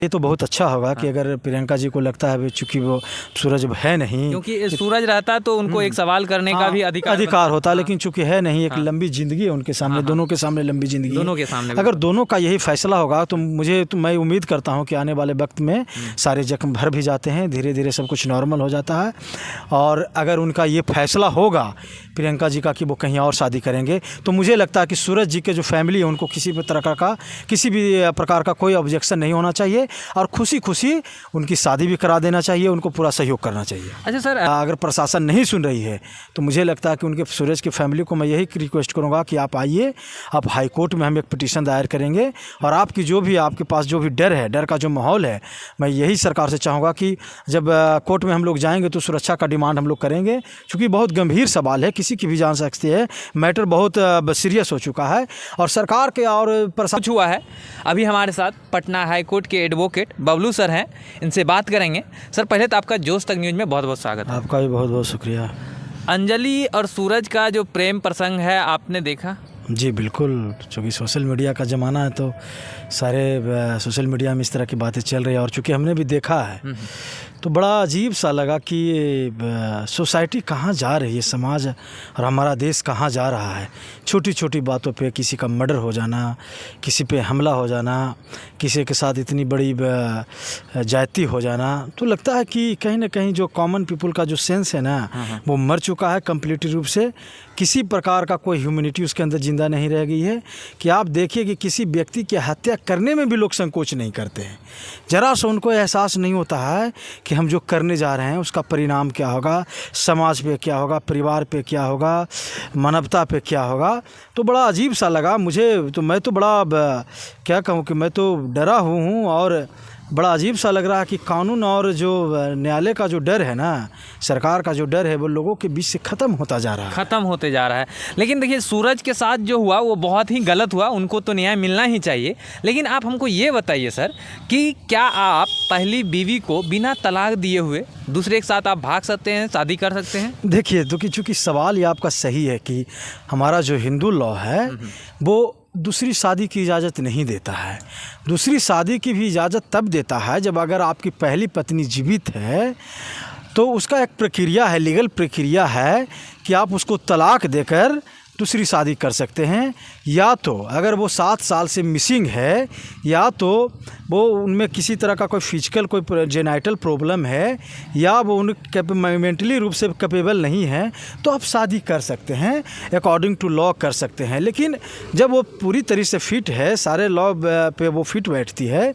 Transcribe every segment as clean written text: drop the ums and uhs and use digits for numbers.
ये तो बहुत अच्छा होगा कि अगर प्रियंका जी को लगता है चूँकि वो सूरज है नहीं, क्योंकि सूरज रहता तो उनको एक सवाल करने का भी अधिकार होता, लेकिन चूंकि है नहीं, एक लंबी जिंदगी है उनके सामने, दोनों के सामने लंबी जिंदगी, दोनों के सामने। अगर दोनों का यही फैसला होगा तो मैं उम्मीद करता हूं कि आने वाले वक्त में सारे जख्म भर भी जाते हैं, धीरे धीरे सब कुछ नॉर्मल हो जाता है। और अगर उनका ये फैसला होगा प्रियंका जी का कि वो कहीं और शादी करेंगे, तो मुझे लगता है कि सूरज जी के जो फैमिली है उनको किसी भी प्रकार का कोई ऑब्जेक्शन नहीं होना चाहिए और खुशी उनकी शादी भी करा देना चाहिए, उनको पूरा सहयोग करना चाहिए। अच्छा सर, अगर प्रशासन नहीं सुन रही है तो मुझे लगता है कि उनके सूरज की फैमिली को मैं यही रिक्वेस्ट करूंगा कि आप आइए, आप हाई कोर्ट में हम एक पिटीशन दायर करेंगे और आपके पास जो भी डर का जो माहौल है, मैं यही सरकार से चाहूँगा कि जब कोर्ट में हम लोग जाएंगे तो सुरक्षा का डिमांड हम लोग करेंगे, क्योंकि बहुत गंभीर सवाल है, किसी की भी जान सकती है, मैटर बहुत सीरियस हो चुका है और सरकार के और प्रशासन हुआ है। अभी हमारे साथ पटना हाई कोर्ट के एडवोकेट बबलू सर हैं, इनसे बात करेंगे। सर, पहले तो आपका जोश तक न्यूज़ में बहुत बहुत स्वागत है। आपका भी बहुत बहुत शुक्रिया। अंजलि और सूरज का जो प्रेम प्रसंग है आपने देखा? जी बिल्कुल, चूँकि सोशल मीडिया का ज़माना है तो सारे सोशल मीडिया में इस तरह की बातें चल रही है और चूँकि हमने भी देखा है तो बड़ा अजीब सा लगा कि सोसाइटी कहाँ जा रही है, समाज और हमारा देश कहाँ जा रहा है। छोटी छोटी बातों पे किसी का मर्डर हो जाना, किसी पे हमला हो जाना, किसी के साथ इतनी बड़ी ज्यादती हो जाना, तो लगता है कि कहीं ना कहीं जो कॉमन पीपल का जो सेंस है ना वो मर चुका है कंप्लीटली रूप से। किसी प्रकार का कोई ह्यूमैनिटी उसके अंदर ज़िंदा नहीं रह गई है कि आप देखिए कि किसी व्यक्ति की हत्या करने में भी लोग संकोच नहीं करते हैं। ज़रा सा उनको एहसास नहीं होता है कि हम जो करने जा रहे हैं उसका परिणाम क्या होगा, समाज पे क्या होगा, परिवार पे क्या होगा, मानवता पे क्या होगा। तो बड़ा अजीब सा लगा मुझे, तो मैं तो बड़ा क्या कहूँ कि मैं तो डरा हूँ और बड़ा अजीब सा लग रहा है कि कानून और जो न्यायालय का जो डर है ना, सरकार का जो डर है, वो लोगों के बीच से ख़त्म होते जा रहा है। लेकिन देखिए, सूरज के साथ जो हुआ वो बहुत ही गलत हुआ, उनको तो न्याय मिलना ही चाहिए। लेकिन आप हमको ये बताइए सर कि क्या आप पहली बीवी को बिना तलाक दिए हुए दूसरे के साथ आप भाग सकते हैं, शादी कर सकते हैं? देखिए, तो कि चूँकि सवाल ये आपका सही है कि हमारा जो हिंदू लॉ है वो दूसरी शादी की इजाज़त नहीं देता है। दूसरी शादी की भी इजाज़त तब देता है जब अगर आपकी पहली पत्नी जीवित है तो उसका एक प्रक्रिया है, लीगल प्रक्रिया है कि आप उसको तलाक देकर दूसरी शादी कर सकते हैं। या तो अगर वो 7 साल से मिसिंग है, या तो वो उनमें किसी तरह का कोई फिजिकल कोई जेनाइटल प्रॉब्लम है, या वो उन मेंटली रूप से कैपेबल नहीं है, तो आप शादी कर सकते हैं, अकॉर्डिंग टू लॉ कर सकते हैं। लेकिन जब वो पूरी तरह से फिट है, सारे लॉ पे वो फिट बैठती है,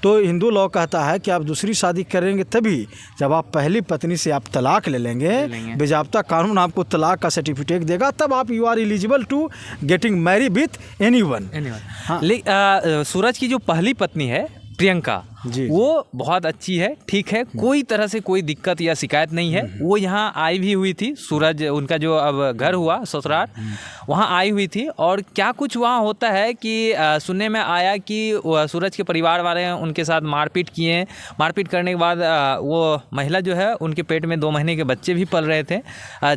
तो हिंदू लॉ कहता है कि आप दूसरी शादी करेंगे तभी जब आप पहली पत्नी से आप तलाक ले लेंगे। बेजाब्ता कानून आपको तलाक का सर्टिफिकेट देगा, तब आप you are eligible to getting marry with anyone. सूरज की जो पहली पत्नी है प्रियंका, वो बहुत अच्छी है, ठीक है, कोई तरह से कोई दिक्कत या शिकायत नहीं है। वो यहाँ आई भी हुई थी, सूरज उनका जो अब घर हुआ ससुराल, वहाँ आई हुई थी। और क्या कुछ वहाँ होता है कि सुनने में आया कि सूरज के परिवार वाले हैं उनके साथ मारपीट किए। मारपीट करने के बाद वो महिला जो है उनके पेट में 2 महीने के बच्चे भी पल रहे थे,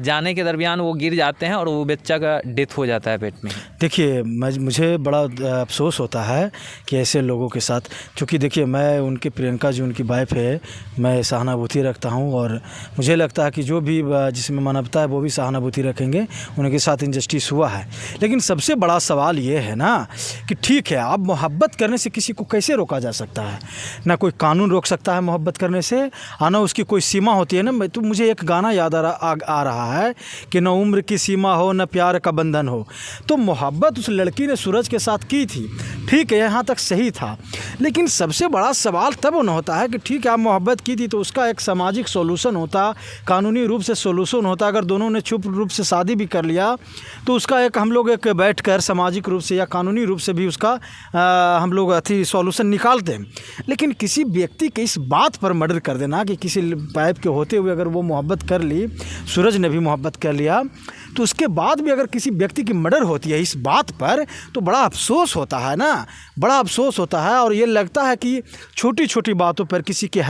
जाने के दरमियान वो गिर जाते हैं और वो बच्चा का डेथ हो जाता है पेट में। देखिए, मुझे बड़ा अफसोस होता है कि ऐसे लोगों के साथ, क्योंकि देखिए मैं उनकी प्रियंका जी उनकी वाइफ है, मैं सहानुभूति रखता हूं और मुझे लगता है कि जो भी जिसमें मानवता है वो भी सहानुभूति रखेंगे। उनके साथ इंजस्टिस हुआ है, लेकिन सबसे बड़ा सवाल ये है ना कि ठीक है, आप मोहब्बत करने से किसी को कैसे रोका जा सकता है? ना कोई कानून रोक सकता है मोहब्बत करने से, ना उसकी कोई सीमा होती है ना। तो मुझे एक गाना याद आ रहा है कि न उम्र की सीमा हो न प्यार का बंधन हो। तो मोहब्बत उस लड़की ने सूरज के साथ की थी, ठीक है, यहाँ तक सही था। लेकिन सबसे बड़ा सवाल तब न होता है कि ठीक है, आप मोहब्बत की थी तो उसका एक सामाजिक सॉल्यूशन होता, कानूनी रूप से सॉल्यूशन होता। अगर दोनों ने चुप रूप से शादी भी कर लिया तो उसका एक हम लोग एक बैठकर सामाजिक रूप से या कानूनी रूप से भी उसका हम लोग सॉल्यूशन निकालते हैं। लेकिन किसी व्यक्ति के इस बात पर मर्डर कर देना कि किसी पाइप के होते हुए अगर वो मोहब्बत कर ली, सूरज ने भी मोहब्बत कर लिया, तो उसके बाद भी अगर किसी व्यक्ति की मर्डर होती है इस बात पर, तो बड़ा अफसोस होता है ना, बड़ा अफसोस होता है। और ये लगता है कि छोटी छोटी बातों पर किसी की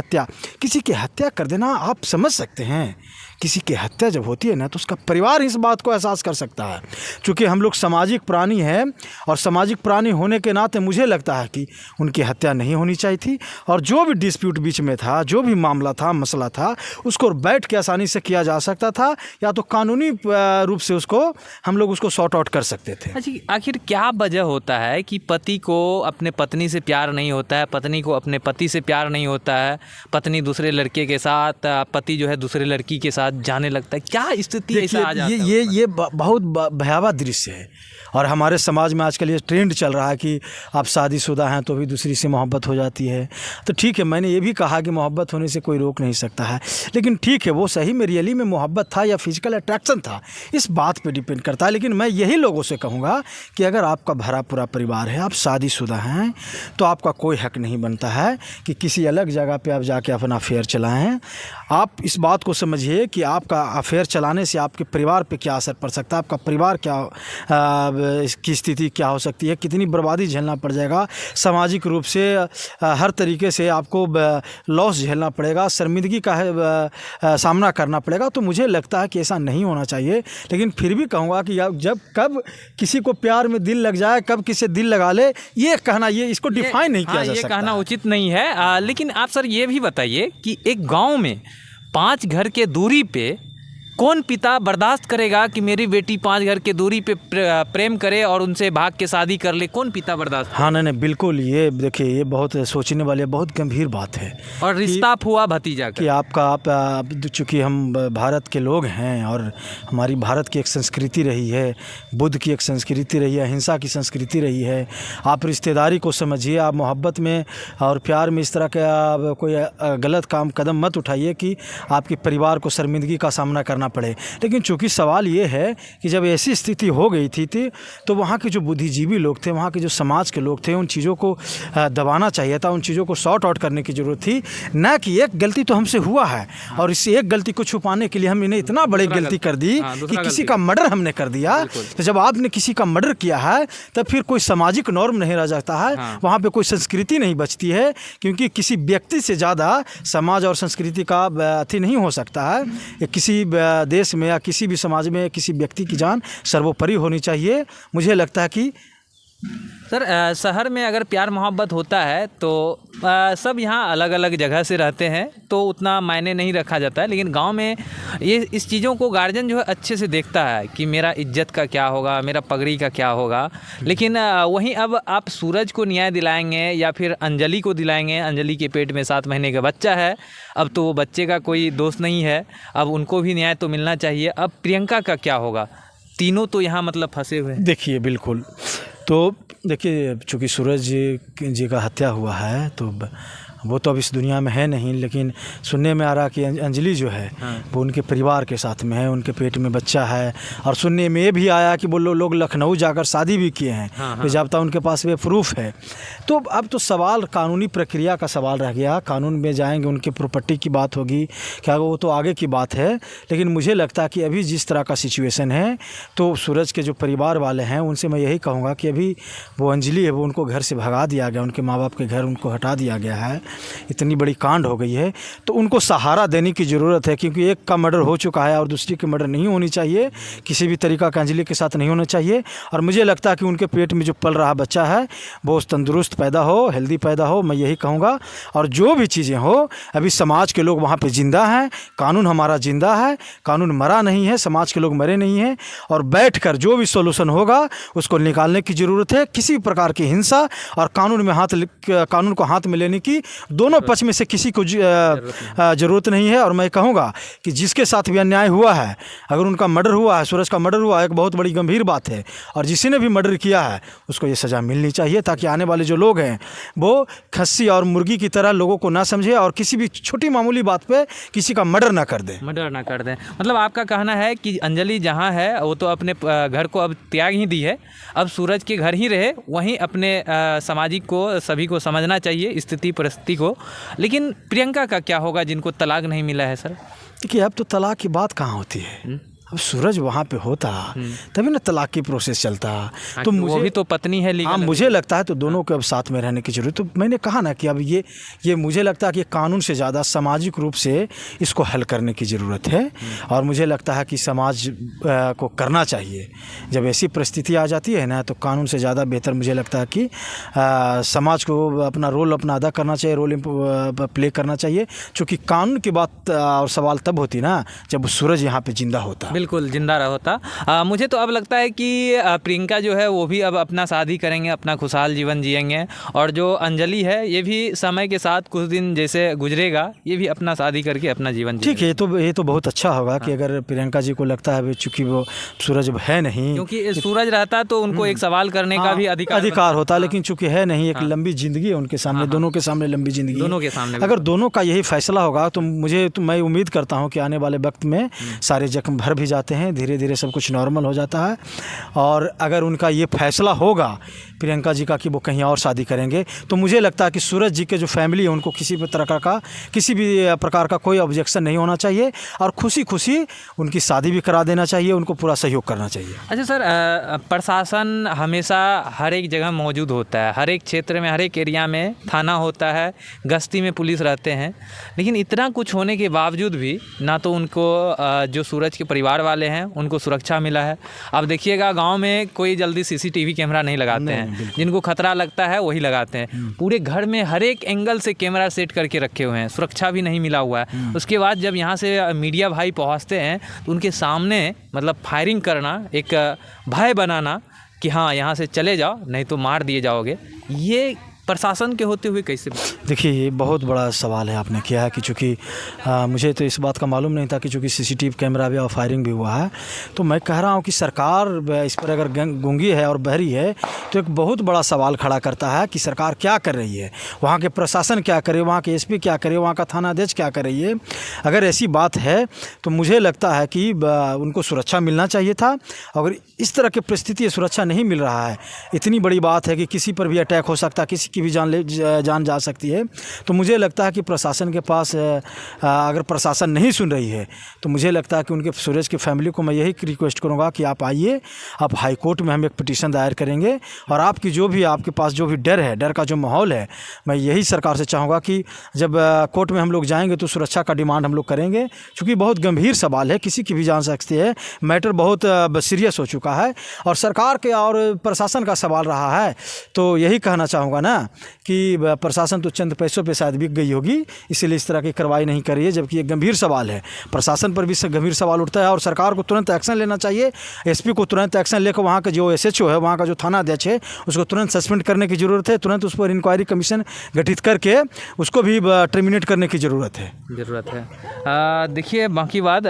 हत्या कर देना, आप समझ सकते हैं किसी की हत्या जब होती है ना तो उसका परिवार इस बात को एहसास कर सकता है। चूँकि हम लोग सामाजिक प्राणी हैं और सामाजिक प्राणी होने के नाते मुझे लगता है कि उनकी हत्या नहीं होनी चाहिए थी, और जो भी डिस्प्यूट बीच में था, जो भी मामला था, मसला था, उसको बैठ के आसानी से किया जा सकता था, या तो कानूनी रूप से उसको हम लोग उसको सॉर्ट आउट कर सकते थे। अच्छा, आखिर क्या वजह होता है कि पति को अपने पत्नी से प्यार नहीं होता है, पत्नी को अपने पति से प्यार नहीं होता है, पत्नी दूसरे लड़के के साथ, पति जो है दूसरे लड़की के साथ जाने लगता है? क्या स्थिति ऐसा आ जाता है? ये बहुत भयावह दृश्य है, और हमारे समाज में आजकल ये ट्रेंड चल रहा है कि आप शादीशुदा हैं तो भी दूसरी से मोहब्बत हो जाती है। तो ठीक है, मैंने ये भी कहा कि मोहब्बत होने से कोई रोक नहीं सकता है, लेकिन ठीक है वो सही में रियली में मोहब्बत था या फिजिकल अट्रैक्शन था, इस बात पे डिपेंड करता है। लेकिन मैं यही लोगों से कहूँगा कि अगर आपका भरा पूरा परिवार है, आप शादीशुदा हैं, तो आपका कोई हक नहीं बनता है कि किसी अलग जगह पर आप जाके अपना अफेयर चलाएँ। आप इस बात को समझिए कि आपका अफेयर चलाने से आपके परिवार पे क्या असर पड़ सकता है, आपका परिवार क्या इसकी स्थिति क्या हो सकती है, कितनी बर्बादी झेलना पड़ जाएगा, सामाजिक रूप से हर तरीके से आपको लॉस झेलना पड़ेगा, शर्मिंदगी का सामना करना पड़ेगा। तो मुझे लगता है कि ऐसा नहीं होना चाहिए। लेकिन फिर भी कहूँगा कि जब कब किसी को प्यार में दिल लग जाए, कब किसी दिल लगा ले, ये कहना, ये इसको डिफाइन नहीं किया जा सकता, ये कहना उचित नहीं है। लेकिन आप सर ये भी बताइए कि एक गाँव में 5 घर के दूरी पे कौन पिता बर्दाश्त करेगा कि मेरी बेटी 5 घर के दूरी पे प्रेम करे और उनसे भाग के शादी कर ले? कौन पिता बर्दाश्त? हाँ, नहीं, बिल्कुल। ये देखिए, ये बहुत सोचने वाली, बहुत गंभीर बात है। और रिश्ता फुआ भतीजा कि आप चूँकि हम भारत के लोग हैं और हमारी भारत की एक संस्कृति रही है, बुद्ध की एक संस्कृति रही है, अहिंसा की संस्कृति रही है। आप रिश्तेदारी को समझिए, आप मोहब्बत में और प्यार में इस तरह का कोई गलत कदम मत उठाइए कि आपके परिवार को शर्मिंदगी का सामना करना पड़े। लेकिन चूंकि सवाल ये है कि जब ऐसी स्थिति हो गई थी तो वहाँ के जो बुद्धिजीवी लोग थे, वहाँ के जो समाज के लोग थे, उन चीज़ों को दबाना चाहिए था, उन चीज़ों को सॉर्ट आउट करने की ज़रूरत थी। न कि एक गलती तो हमसे हुआ है और इस एक गलती को छुपाने के लिए हमने इतना बड़ी गलती कर दी कि किसी का मर्डर हमने कर दिया। तो जब आपने किसी का मर्डर किया है तब फिर कोई सामाजिक नॉर्म नहीं रह जाता है, वहाँ पर कोई संस्कृति नहीं बचती है, क्योंकि किसी व्यक्ति से ज़्यादा समाज और संस्कृति का अथी नहीं हो सकता है। किसी देश में या किसी भी समाज में किसी व्यक्ति की जान सर्वोपरि होनी चाहिए। मुझे लगता है कि सर शहर में अगर प्यार मोहब्बत होता है तो सब यहाँ अलग अलग जगह से रहते हैं तो उतना मायने नहीं रखा जाता है, लेकिन गांव में ये इस चीज़ों को गार्जियन जो है अच्छे से देखता है कि मेरा इज्जत का क्या होगा, मेरा पगड़ी का क्या होगा। लेकिन वहीं अब आप सूरज को न्याय दिलाएंगे या फिर अंजलि को दिलाएंगे? अंजलि के पेट में 7 महीने का बच्चा है, अब तो वो बच्चे का कोई दोष नहीं है, अब उनको भी न्याय तो मिलना चाहिए। अब प्रियंका का क्या होगा? तीनों तो यहाँ मतलब फंसे हुए हैं। देखिए, बिल्कुल। तो देखिए, चूँकि सूरज जी का हत्या हुआ है तो वो तो अब इस दुनिया में है नहीं, लेकिन सुनने में आ रहा कि अंजलि जो है वो उनके परिवार के साथ में है, उनके पेट में बच्चा है। और सुनने में ये भी आया कि वो लोग लखनऊ जाकर शादी भी किए हैं, बेजाबता उनके पास वे प्रूफ है। तो अब तो सवाल कानूनी प्रक्रिया का सवाल रह गया, कानून में जाएंगे, उनके प्रॉपर्टी की बात होगी, क्या वो तो आगे की बात है। लेकिन मुझे लगता है कि अभी जिस तरह का सिचुएशन है तो सूरज के जो परिवार वाले हैं उनसे मैं यही कहूँगा कि अभी वो अंजलि है वो उनको घर से भगा दिया गया, उनके माँ बाप के घर उनको हटा दिया गया है, इतनी बड़ी कांड हो गई है। तो उनको सहारा देने की ज़रूरत है, क्योंकि एक का मर्डर हो चुका है और दूसरी की मर्डर नहीं होनी चाहिए, किसी भी तरीका का अंजलि के साथ नहीं होना चाहिए। और मुझे लगता है कि उनके पेट में जो पल रहा बच्चा है वो तंदुरुस्त पैदा हो, हेल्दी पैदा हो, मैं यही कहूँगा। और जो भी चीज़ें हो, अभी समाज के लोग वहाँ पर जिंदा हैं, कानून हमारा जिंदा है, कानून मरा नहीं है, समाज के लोग मरे नहीं हैं। और बैठकर जो भी सोल्यूशन होगा उसको निकालने की ज़रूरत है। किसी भी प्रकार की हिंसा और कानून को हाथ में लेने की दोनों पक्ष में से किसी को ज़रूरत नहीं है। और मैं कहूँगा कि जिसके साथ भी अन्याय हुआ है, अगर उनका मर्डर हुआ है, सूरज का मर्डर हुआ, एक बहुत बड़ी गंभीर बात है, और जिसने भी मर्डर किया है उसको ये सज़ा मिलनी चाहिए, ताकि आने वाले जो लोग हैं वो खस्सी और मुर्गी की तरह लोगों को ना समझे और किसी भी छोटी मामूली बात पे किसी का मर्डर ना कर दें। मतलब आपका कहना है कि अंजलि जहाँ है वो तो अपने घर को अब त्याग ही दी है, अब सूरज के घर ही रहे, वहीं अपने सामाजिक को सभी को समझना चाहिए स्थिति परिस्थिति को। लेकिन प्रियंका का क्या होगा जिनको तलाक नहीं मिला है? सर देखिए, अब तो तलाक की बात कहाँ होती है, अब सूरज वहाँ पे होता तभी ना तलाक की प्रोसेस चलता। तो मुझे वो भी तो पत्नी है लीगल। हाँ, मुझे लगता है तो दोनों के अब साथ में रहने की जरूरत। तो मैंने कहा ना कि अब ये मुझे लगता है कि कानून से ज़्यादा सामाजिक रूप से इसको हल करने की ज़रूरत है। और मुझे लगता है कि समाज को करना चाहिए। जब ऐसी परिस्थिति आ जाती है ना तो कानून से ज़्यादा बेहतर मुझे लगता है कि समाज को अपना रोल अदा करना चाहिए, रोल प्ले करना चाहिए। चूँकि कानून की बात और सवाल तब होती ना जब सूरज यहाँ पे जिंदा होता। बिल्कुल जिंदा होता। मुझे तो अब लगता है कि प्रियंका जो है वो भी अब अपना शादी करेंगे, अपना खुशहाल जीवन जिएंगे। और जो अंजलि है ये भी समय के साथ कुछ दिन जैसे गुजरेगा, ये भी अपना शादी करके अपना जीवन ठीक है। ये तो बहुत अच्छा होगा कि अगर प्रियंका जी को लगता है चूँकि वो सूरज है नहीं, क्योंकि सूरज रहता तो उनको एक सवाल करने का भी अधिकार होता। लेकिन चूँकि है नहीं, एक लंबी जिंदगी है उनके सामने, दोनों के सामने लंबी जिंदगी, दोनों के सामने। अगर दोनों का यही फैसला होगा तो मैं उम्मीद करता हूँ कि आने वाले वक्त में सारे जख्म भर भी जाते हैं, धीरे धीरे सब कुछ नॉर्मल हो जाता है। और अगर उनका ये फैसला होगा प्रियंका जी का कि वो कहीं और शादी करेंगे, तो मुझे लगता है कि सूरज जी के जो फैमिली है उनको किसी भी प्रकार का कोई ऑब्जेक्शन नहीं होना चाहिए और खुशी खुशी उनकी शादी भी करा देना चाहिए, उनको पूरा सहयोग करना चाहिए। अच्छा सर, प्रशासन हमेशा हर एक जगह मौजूद होता है, हर एक क्षेत्र में, हर एक एरिया में थाना होता है, गश्ती में पुलिस रहते हैं, लेकिन इतना कुछ होने के बावजूद भी ना तो उनको जो सूरज के परिवार वाले हैं उनको सुरक्षा मिला है। अब देखिएगा गांव में कोई जल्दी सीसीटीवी कैमरा नहीं लगाते हैं, जिनको खतरा लगता है वही लगाते हैं। पूरे घर में हर एक एंगल से कैमरा सेट करके रखे हुए हैं, सुरक्षा भी नहीं मिला हुआ है। उसके बाद जब यहाँ से मीडिया भाई पहुँचते हैं तो उनके सामने मतलब फायरिंग करना, एक भय बनाना कि हाँ यहाँ से चले जाओ नहीं तो मार दिए जाओगे, ये प्रशासन के होते हुए कैसे? देखिए ये बहुत बड़ा सवाल है आपने किया है कि चूँकि मुझे तो इस बात का मालूम नहीं था कि चूँकि सीसीटीवी कैमरा भी और फायरिंग भी हुआ है। तो मैं कह रहा हूँ कि सरकार इस पर अगर गूंगी है और बहरी है तो एक बहुत बड़ा सवाल खड़ा करता है कि सरकार क्या कर रही है, वहाँ के प्रशासन क्या करे, वहाँ के एसपी क्या करे, वहाँ का थानाध्यक्ष क्या कर रही है। अगर ऐसी बात है तो मुझे लगता है कि उनको सुरक्षा मिलना चाहिए था। अगर इस तरह की परिस्थिति सुरक्षा नहीं मिल रहा है, इतनी बड़ी बात है कि किसी पर भी अटैक हो सकता है, किसी की भी जान जा सकती है, तो मुझे लगता है कि प्रशासन के पास अगर प्रशासन नहीं सुन रही है तो मुझे लगता है कि उनके सूरज की फैमिली को मैं यही रिक्वेस्ट करूंगा कि आप आइए, आप हाई कोर्ट में हम एक पिटीशन दायर करेंगे और आपके पास जो भी डर का जो माहौल है, मैं यही सरकार से चाहूँगा कि जब कोर्ट में हम लोग जाएंगे तो सुरक्षा का डिमांड हम लोग करेंगे, क्योंकि बहुत गंभीर सवाल है, किसी की भी जान सकती है, मैटर बहुत सीरियस हो चुका है और सरकार के और प्रशासन का सवाल रहा है। तो यही कहना चाहूँगा ना कि प्रशासन तो चंद पैसों पे शायद बिक गई होगी, इसीलिए इस तरह की कार्रवाई नहीं कर रही है, जबकि ये गंभीर सवाल है। प्रशासन पर भी गंभीर सवाल उठता है और सरकार को तुरंत एक्शन लेना चाहिए। एसपी को तुरंत एक्शन लेकर वहाँ का जो एसएचओ है, वहाँ का जो थाना अध्यक्ष है, उसको तुरंत सस्पेंड करने की ज़रूरत है। तुरंत उस पर इंक्वायरी कमीशन गठित करके उसको भी टर्मिनेट करने की ज़रूरत है। देखिए बाकी बात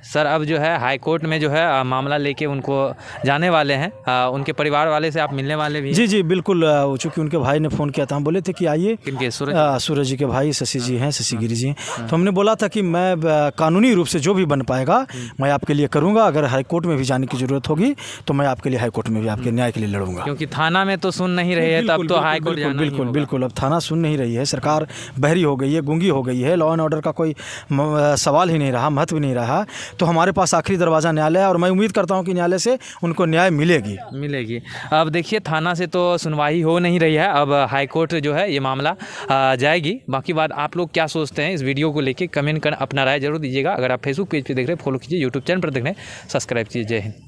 सर, अब जो है हाई कोर्ट में जो है मामला लेके उनको जाने वाले हैं, उनके परिवार वाले से आप मिलने वाले भी? जी बिल्कुल, चूँकि उनके भाई ने फ़ोन किया था, हम बोले थे कि आइए। किनके? सूरज जी के भाई शशि जी हैं, शशि गिरी जी हैं। तो हमने बोला था कि मैं कानूनी रूप से जो भी बन पाएगा मैं आपके लिए करूंगा। अगर हाई कोर्ट में भी जाने की ज़रूरत होगी तो मैं आपके लिए हाई कोर्ट में भी आपके न्याय के लिए लड़ूंगा, क्योंकि थाना में तो सुन नहीं रही है, तब तो हाई कोर्ट जाना बिल्कुल बिल्कुल। अब थाना सुन नहीं रही है, सरकार बहरी हो गई है, गूंगी हो गई है, लॉ एंड ऑर्डर का कोई सवाल ही नहीं रहा, महत्व नहीं रहा। तो हमारे पास आखिरी दरवाज़ा न्यायालय है और मैं उम्मीद करता हूँ कि न्यायालय से उनको न्याय मिलेगी। अब देखिए थाना से तो सुनवाई हो नहीं रही है, अब हाई कोर्ट जो है ये मामला जाएगी। बाकी बात आप लोग क्या सोचते हैं इस वीडियो को लेके कमेंट कर अपना राय जरूर दीजिएगा। अगर आप फेसबुक पेज पे देख रहे हैं फॉलो कीजिए, यूट्यूब चैनल पर देख रहे हैं सब्सक्राइब कीजिए। जय हिंद।